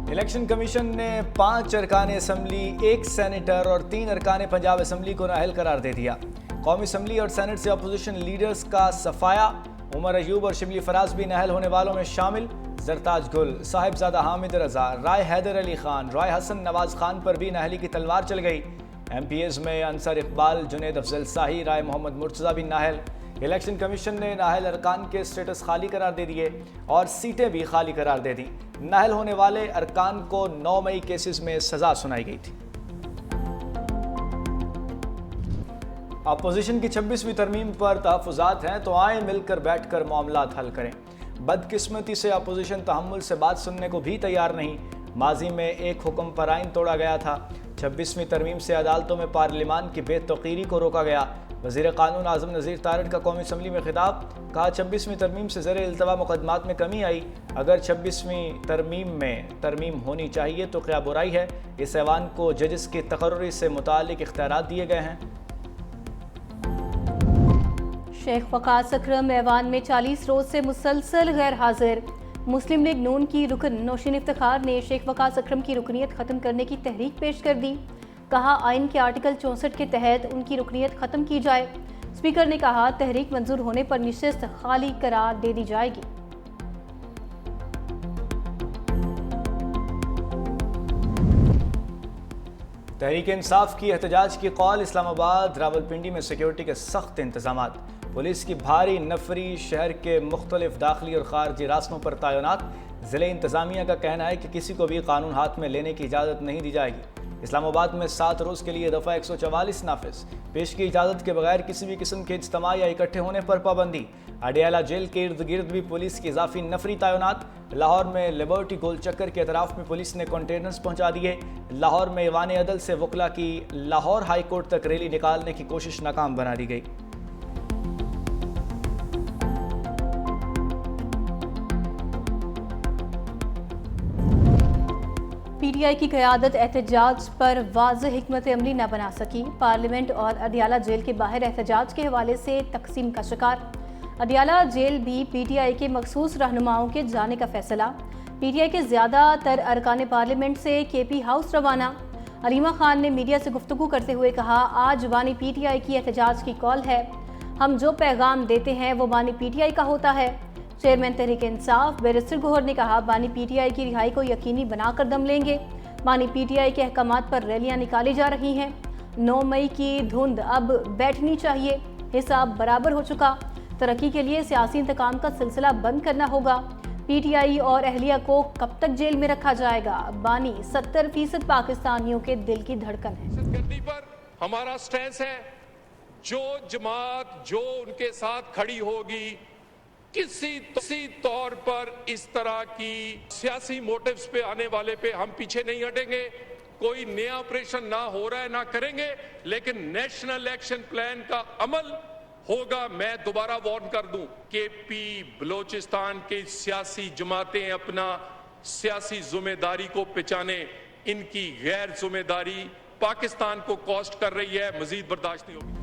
Election commission ने 5 अरकान assembly, 1 senator और 3 अरकान पंजाब असम्बली को नाअहल करार दे दिया। कौमी असम्बली और सेनेट से अपोजिशन लीडर्स का सफाया। उमर अयूब और शिबली फराज भी नाअहल होने वालों में शामिल। जरताज गुल, साहिबजादा हामिद रजा, राय हैदर अली खान, राय हसन नवाज खान पर भी नाअहली की तलवार चल गई। MPs में अंसर इकबाल, जुनेद अफजल शाही, राय मोहम्मद मुर्तज़ा भी नाअहल। इलेक्शन कमीशन ने नाअहल अरकान के स्टेटस खाली करार दे दिए और सीटें भी खाली करार दे दी। नाअहल होने वाले अरकान को 9 मई केसेस में सजा सुनाई गई थी। अपोजिशन की 26वीं तरमीम पर तहफ़्फ़ुज़ात हैं तो आए मिलकर बैठकर मामलात हल करें। बदकिस्मती से अपोजिशन तहम्मुल से बात सुनने को भी तैयार नहीं। माजी में एक हुक्म पर आइन तोड़ा गया था। 26वीं तरमीम से अदालतों में पार्लिमान की बेतौकीरी को रोका गया। वज़ीर क़ानून आज़म नज़ीर तारड़ का कौमी असम्बली में खिताब। कहा 26वीं तरमीम से ज़र इल्तवा मुकदमात में कमी आई। अगर 26वीं तरमीम में तरमीम होनी चाहिए तो क्या बुराई है। इस ऐवान को जजेस की तकर्री से मुताल्लिक़ इख्तियारात दिए गए हैं। शेख वक़ास अकरम ऐवान में 40 रोज़ से मुसलसल गैर हाजिर। मुस्लिम लीग नून की रुकन नौशीन इफ्तिखार ने शेख वक़ास अकरम की रुकनीत ख़त्म करने की तहरीक पेश कर दी। कहा आइन के आर्टिकल 64 के तहत उनकी रुकनीत ख़त्म की जाए। स्पीकर ने कहा तहरीक मंजूर होने पर निशिस्त खाली करार दे दी जाएगी। तहरीक इंसाफ की एहतजाज की कॉल। इस्लामाबाद रावलपिंडी में सिक्योरिटी के सख्त इंतजामात। पुलिस की भारी नफरी शहर के मुख्तलिफ दाखिली और खारजी रास्तों पर तैनात। ज़िले इंतज़ामिया का कहना है कि किसी को भी कानून हाथ में लेने की इजाज़त नहीं दी जाएगी। इस्लामाबाद में 7 रोज़ के लिए दफ़ा 144 नाफिज। पेश की इजाज़त के बगैर किसी भी किस्म के इज्तिमा या इकट्ठे होने पर पाबंदी। अडियाला जेल के इर्द गिर्द भी पुलिस की इजाफी नफरी तैनात। लाहौर में लिबर्टी गोल चक्कर के अतराफ में पुलिस ने कंटेनर्स पहुंचा दिए। लाहौर में ईवान अदल से वकला की लाहौर हाई कोर्ट तक रैली निकालने की कोशिश नाकाम बना दी गई। PTI की क़यादत एहतजाज पर वाज़ेह हिकमत अमली न बना सकी। पार्लियामेंट और अडियाला जेल के बाहर एहतजाज के हवाले से तकसीम का शिकार। अडियाला जेल भी PTI के मखसूस रहनुमाओं के जाने का फैसला। PTI के ज़्यादातर अरकान पार्लियामेंट से KP हाउस रवाना। अलीमा खान ने मीडिया से गुफ्तगू करते हुए कहा आज बानी PTI की एहतजाज की कॉल है। हम जो पैगाम देते हैं वो बानी PTI का होता है। चेयरमैन तहरीक इंसाफ बैरिस्टर गौहर ने कहा बानी PTI की रिहाई को यकीनी बनाकर दम लेंगे। बानी PTI के अहकामात पर रैलियां निकाली जा रही हैं। 9 मई की धुंध अब बैठनी चाहिए। हिसाब बराबर हो चुका। तरक्की के लिए सियासी इंतकाम का सिलसिला बंद करना होगा। PTI और अहलिया को कब तक जेल में रखा जाएगा। बानी 70% पाकिस्तानियों के दिल की धड़कन है। पर हमारा स्टैंस है जो जमात जो उनके साथ खड़ी होगी किसी तौर पर इस तरह की सियासी मोटिव्स पे आने वाले पे हम पीछे नहीं हटेंगे। कोई नया ऑपरेशन ना हो रहा है ना करेंगे, लेकिन नेशनल एक्शन प्लान का अमल होगा। मैं दोबारा वार्न कर दूं KP बलोचिस्तान के सियासी जमातें अपना सियासी जिम्मेदारी को पहचाने। इनकी गैर जिम्मेदारी पाकिस्तान को कॉस्ट कर रही है, मजीद बर्दाश्त नहीं होगी।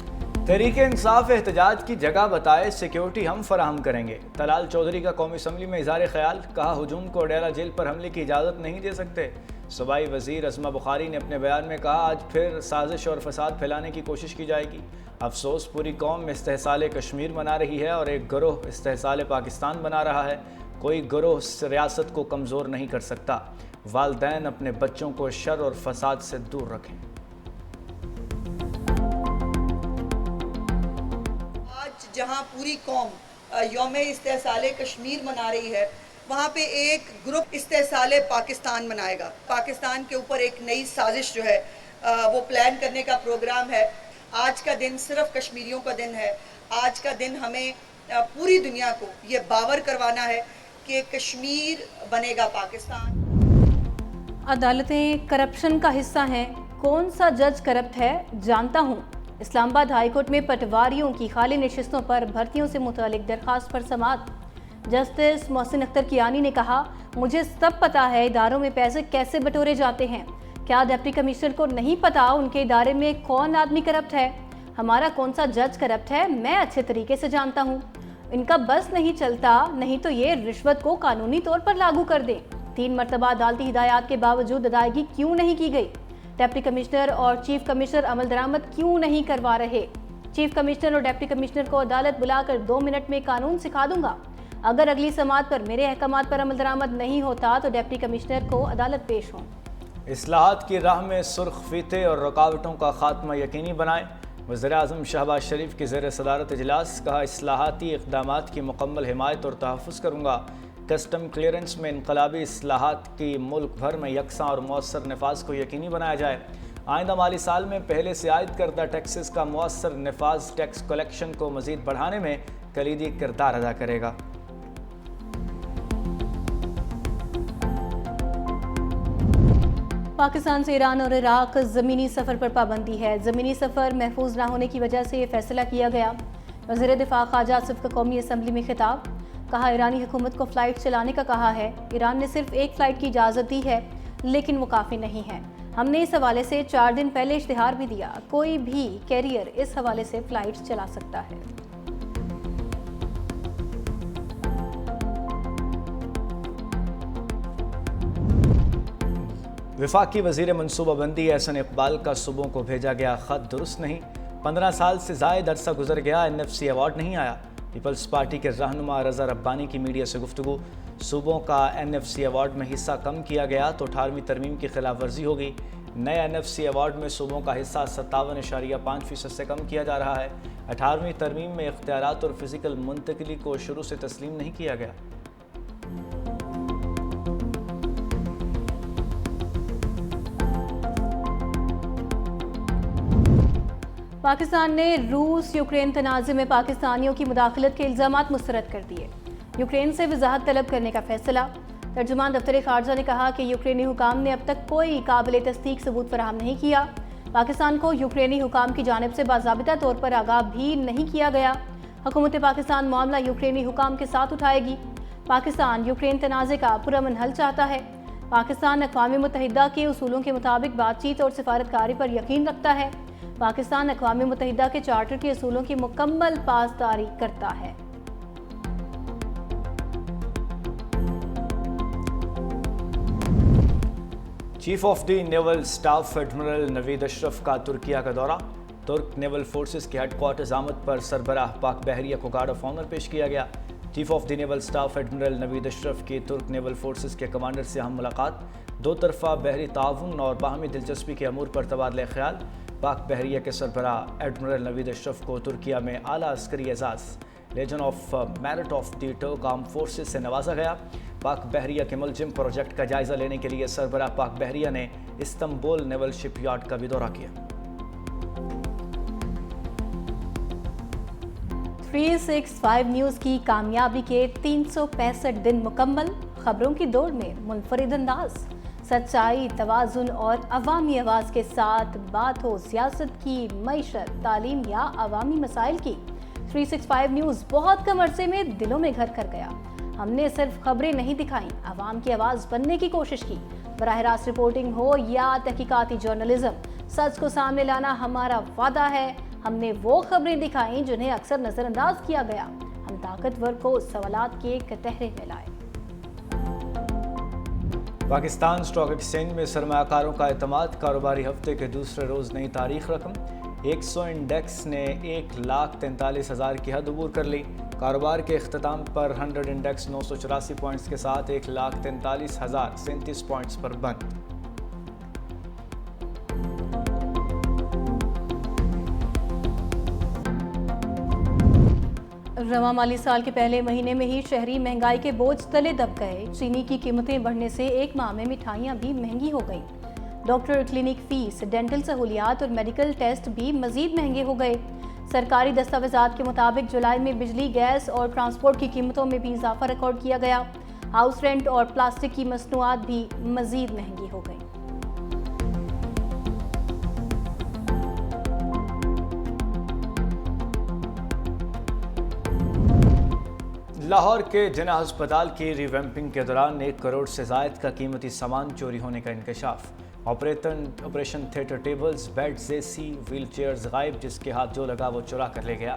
तहरीक इंसाफ एहतजाज की जगह बताए सिक्योरिटी हम फराहम करेंगे। तलाल चौधरी का कौमी असम्बली में इज़हार ख्याल। कहा हुजूम को अडियाला जेल पर हमले की इजाज़त नहीं दे सकते। सूबाई वज़ीर अज़मा बुखारी ने अपने बयान में कहा आज फिर साजिश और फसाद फैलाने की कोशिश की जाएगी। अफसोस पूरी कौम इस्तेहसाल कश्मीर मना रही है और एक गिरोह इस्तेहसाल पाकिस्तान बना रहा है। कोई गिरोह रियासत को कमज़ोर नहीं कर सकता। वालिदैन अपने बच्चों को शर और फसाद से दूर रखें। जहां पूरी कौम यौम इस्तेहसाल कश्मीर मना रही है, वहां पे एक ग्रुप इस्तेहसाल पाकिस्तान मनाएगा। पाकिस्तान के ऊपर एक नई साजिश जो है वो प्लान करने का प्रोग्राम है। आज का दिन सिर्फ कश्मीरियों का दिन है। आज का दिन हमें पूरी दुनिया को ये बावर करवाना है कि कश्मीर बनेगा पाकिस्तान। अदालतें करप्शन का हिस्सा हैं। कौन सा जज करप्ट है जानता हूँ। इस्लामाबाद हाईकोर्ट में पटवारियों की खाली नशिस्तों पर भर्तियों से मुतालिक दरख्वास्त पर समाअत। जस्टिस मोहसिन अख्तर कियानी ने कहा मुझे सब पता है इदारों में पैसे कैसे बटोरे जाते हैं। क्या डिप्टी कमिश्नर को नहीं पता उनके इदारे में कौन आदमी करप्ट है। हमारा कौन सा जज करप्ट है मैं अच्छे तरीके से जानता हूँ। इनका बस नहीं चलता, नहीं तो ये रिश्वत को कानूनी तौर पर लागू कर दें। 3 मरतबा अदालती हिदायत के बावजूद अदायगी क्यों नहीं की गई? डिप्टी कमिश्नर और चीफ कमिश्नर अमल दरामद क्यों नहीं करवा रहे? चीफ कमिश्नर और डिप्टी कमिश्नर को अदालत बुलाकर 2 मिनट में कानून सिखा दूंगा। अगर अगली समाअत पर मेरे अहकामात पर अमल दरामद नहीं होता तो डिप्टी कमिश्नर को अदालत पेश हों। इस्लाहात की राह में सुर्ख फीते और रुकावटों का खात्मा यकीनी बनाएं। वज़ीर-ए-आज़म शहबाज शरीफ की ज़ेर सदारत इजलास, कहा इस्लाहाती इक़दामात की मुकम्मल हिमायत और तहफ़्फ़ुज़ करूँगा। कस्टम क्लियरेंस में इनकलाबी इस्लाहात की मुल्क भर में यकसा और मौसर नफाज को यकीनी बनाया जाए। आइंदा माली साल में पहले से आयद करदा टैक्सेस का मौसर नफाज टैक्स कलेक्शन को मज़ीद बढ़ाने में कलीदी किरदार अदा करेगा। पाकिस्तान से ईरान और इराक ज़मीनी सफ़र पर पाबंदी है। ज़मीनी सफ़र महफूज ना होने की वजह से ये फैसला किया गया। वज़ीर दिफ़ा ख्वाजा आसिफ का कौमी असम्बली में खिताब, कहा ईरानी हुकूमत को फ़्लाइट चलाने का कहा है। ईरान ने सिर्फ एक फ़्लाइट की इजाज़त दी है, लेकिन वो काफ़ी नहीं है। हमने इस हवाले से 4 दिन पहले इश्तिहार भी दिया। कोई भी कैरियर इस हवाले से फ़्लाइट चला सकता है। वफाकी वज़ीर मनसूबाबंदी एहसन इकबाल का सूबों को भेजा गया ख़त दुरुस्त नहीं। 15 साल से ज़ायद अरसा गुजर गया, NFC अवार्ड नहीं आया। पीपल्स पार्टी के रहनुमा रज़ा रब्बानी की मीडिया से गुफ्तगू, सूबों का NFC अवार्ड में हिस्सा कम किया गया तो 18वीं तरमीम की खिलाफ वर्जी होगी। नए NFC अवार्ड में सूबों का हिस्सा 57.5% से कम किया जा रहा है। 18वीं तरमीम में इख्तियारात और फिजिकल मुंतकिली को शुरू से तस्लीम नहीं किया गया। पाकिस्तान ने रूस यूक्रेन तनाज़े में पाकिस्तानियों की मुदाखलत के इल्ज़ामात मुस्तरद कर दिए। यूक्रेन से वजाहत तलब करने का फैसला। तर्जुमान दफ्तर खारजा ने कहा कि यूक्रेनी हुकाम ने अब तक कोई काबिल तस्दीक सबूत फराहम नहीं किया। पाकिस्तान को यूक्रेनी हुकाम की जानिब से बाज़ाबिता तौर पर आगाह भी नहीं किया गया। हुकूमत पाकिस्तान मामला यूक्रेनी हुकाम के साथ उठाएगी। पाकिस्तान यूक्रेन तनाज़े का पुरअमन हल चाहता है। पाकिस्तान अक़वाम मुत्तहिदा के उसूलों के मुताबिक बातचीत और सिफारतकारी पर यकीन रखता है। पाकिस्तान अक़वाम मुत्तहिदा के चार्टर के असूलों की मुकम्मल पासदारी करता है। Chief of the naval staff admiral Naveed Ashraf का तुर्किया का दौरा। तुर्क नेवल फोर्सेस के हेडक्वार्टर्स आमद पर सरबराह पाक बहरिया को गार्ड ऑफ ऑनर पेश किया गया। Chief of the naval staff admiral Naveed Ashraf की तुर्क नेवल फोर्सेस के कमांडर से अहम मुलाकात। 2 तरफ़ा बहरी ताउन और बाहमी दिलचस्पी के अमूर पर तबादला ख्याल। पाक बहरिया के सरबराह एडमिरल नवीद अशरफ को तुर्किया में आला अस्करी एजाज़ legion of merit of the Turk arm forces से नवाजा गया। पाक बहरिया के मुलजिम प्रोजेक्ट का जायजा लेने के लिए सरबराह पाक बहरिया ने इस्तांबुल नेवल शिपयार्ड का भी दौरा किया। 365 न्यूज़ की कामयाबी के 365 दिन मुकम्मल। खबरों की दौड़ में मुनफरिद अंदाज, सच्चाई, तवाज़ुन और अवामी आवाज़ के साथ बात हो सियासत की, मईशत, तालीम या अवामी मसाइल की। 365 न्यूज़ बहुत कम अरसे में दिलों में घर कर गया। हमने सिर्फ खबरें नहीं दिखाई, आवाम की आवाज़ बनने की कोशिश की। बराह रास्त रिपोर्टिंग हो या तहकीकाती जर्नलिज्म, सच को सामने लाना हमारा वादा है। हमने वो खबरें दिखाई जिन्हें अक्सर नज़रअंदाज किया गया। हम ताकतवर को सवालात के कटहरे में लाए। पाकिस्तान स्टॉक एक्सचेंज में सरमायाकारों का एतमाद। कारोबारी हफ्ते के दूसरे रोज़ नई तारीख रकम। 100 इंडेक्स ने 1,43,000 की हद अबूर कर ली। कारोबार के अख्ताम पर 100 इंडेक्स 984 पॉइंट्स के साथ 1,43,037 पॉइंट्स पर बंद। रवां माली साल के पहले महीने में ही शहरी महंगाई के बोझ तले दब गए। चीनी की कीमतें बढ़ने से एक माह में मिठाइयाँ भी महंगी हो गईं। डॉक्टर क्लिनिक फीस, डेंटल सहूलियात और मेडिकल टेस्ट भी मजीद महंगे हो गए। सरकारी दस्तावेजात के मुताबिक जुलाई में बिजली, गैस और ट्रांसपोर्ट की कीमतों में भी इजाफा रिकॉर्ड किया गया। हाउस रेंट और प्लास्टिक की मसनूआत भी मजीद महंगी हो गई। लाहौर के जिना अस्पताल की रिवैम्पिंग के दौरान 1 करोड़ से ज़ायद का कीमती सामान चोरी होने का इंकशाफ। Operation theatre tables, beds, AC, wheelchairs गायब। जिसके हाथ जो लगा वो चुरा कर ले गया।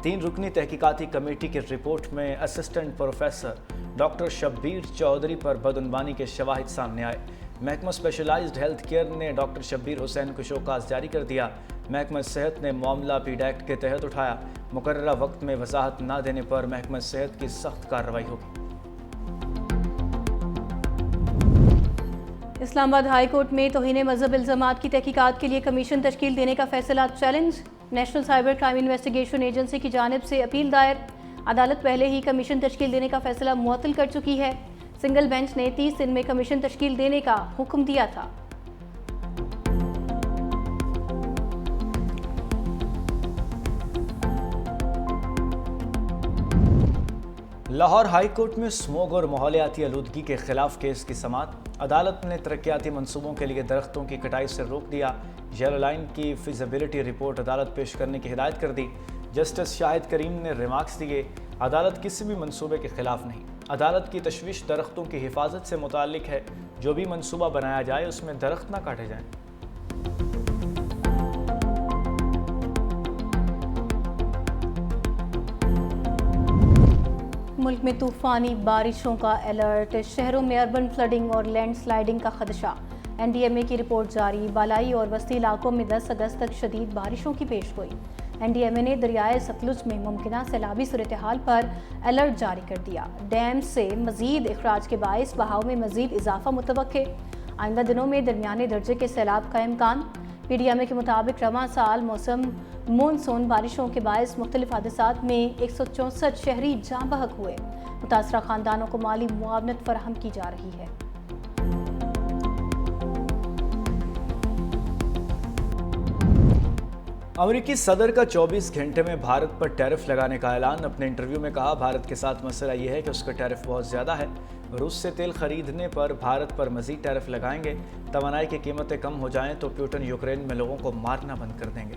3 रुकनी तहकीकाती कमेटी की रिपोर्ट में assistant professor doctor Shabbir Chaudhry पर बदउनवानी के शवाहिद सामने आए। महकमा स्पेशलाइज्ड हेल्थ केयर ने डॉक्टर शब्बीर हुसैन को शोकाज जारी कर दिया। महकमा सेहत ने मामला पीड एक्ट के तहत उठाया। मुकर्ररा वक्त में वजाहत न देने पर महकमा सेहत की सख्त कार्रवाई होगी। इस्लामाबाद हाई कोर्ट में तौहीन मजहब इल्जामात की तहकीकात के लिए कमीशन तश्कील देने का फैसला challenge. National cyber crime investigation agency की जानिब से अपील दायर। अदालत पहले ही कमीशन तश्कील देने का फैसला मुअत्तल कर चुकी है। सिंगल बेंच ने 30 दिन में कमीशन तश्कील देने का हुक्म दिया था। लाहौर हाई कोर्ट में स्मोग और माहौलियाती आलूदगी के खिलाफ केस की समाअत। अदालत ने तरक्याती मंसूबों के लिए दरख्तों की कटाई से रोक दिया। येलो लाइन की फिजिबिलिटी रिपोर्ट अदालत पेश करने की हिदायत कर दी। जस्टिस शाहिद करीम ने रिमार्क्स दिए, अदालत किसी भी मंसूबे के खिलाफ नहीं। अदालत की तशवीश दरख्तों की हिफाजत से मुताल्लिक है। जो भी मंसूबा बनाया जाए उसमें दरख्त ना काटे जाएं। मुल्क में तूफानी बारिशों का अलर्ट। शहरों में अर्बन फ्लडिंग और लैंडस्लाइडिंग का खदशा। NDMA की रिपोर्ट जारी। बालाई और वस्ती इलाकों में 10 अगस्त तक शदीद बारिशों की पेशगोई। NDMA ने दरियाए सतलुज में मुमकिना सैलाबी सूरत हाल पर अलर्ट जारी कर दिया। डैम से मजीद अखराज के बायस बहाव में मजीद इजाफा मुतवक्के। आइंदा दिनों में दरमियाने दर्जे के सैलाब का इम्कान। PDMA के मुताबिक रवां साल मौसम मानसून बारिशों के बायस मुख्तलिफ हादसात में 164 शहरी जाँ बहक हुए। मुतासरा खानदानों को माली मुआवनत फराहम की जा रही है। अमेरिकी सदर का 24 घंटे में भारत पर टैरिफ लगाने का ऐलान। अपने इंटरव्यू में कहा, भारत के साथ मसला यह है कि उसका टैरिफ बहुत ज़्यादा है। रूस से तेल खरीदने पर भारत पर मजीद टैरिफ लगाएंगे। तवानाई की कीमतें कम हो जाएं तो पुतिन यूक्रेन में लोगों को मारना बंद कर देंगे।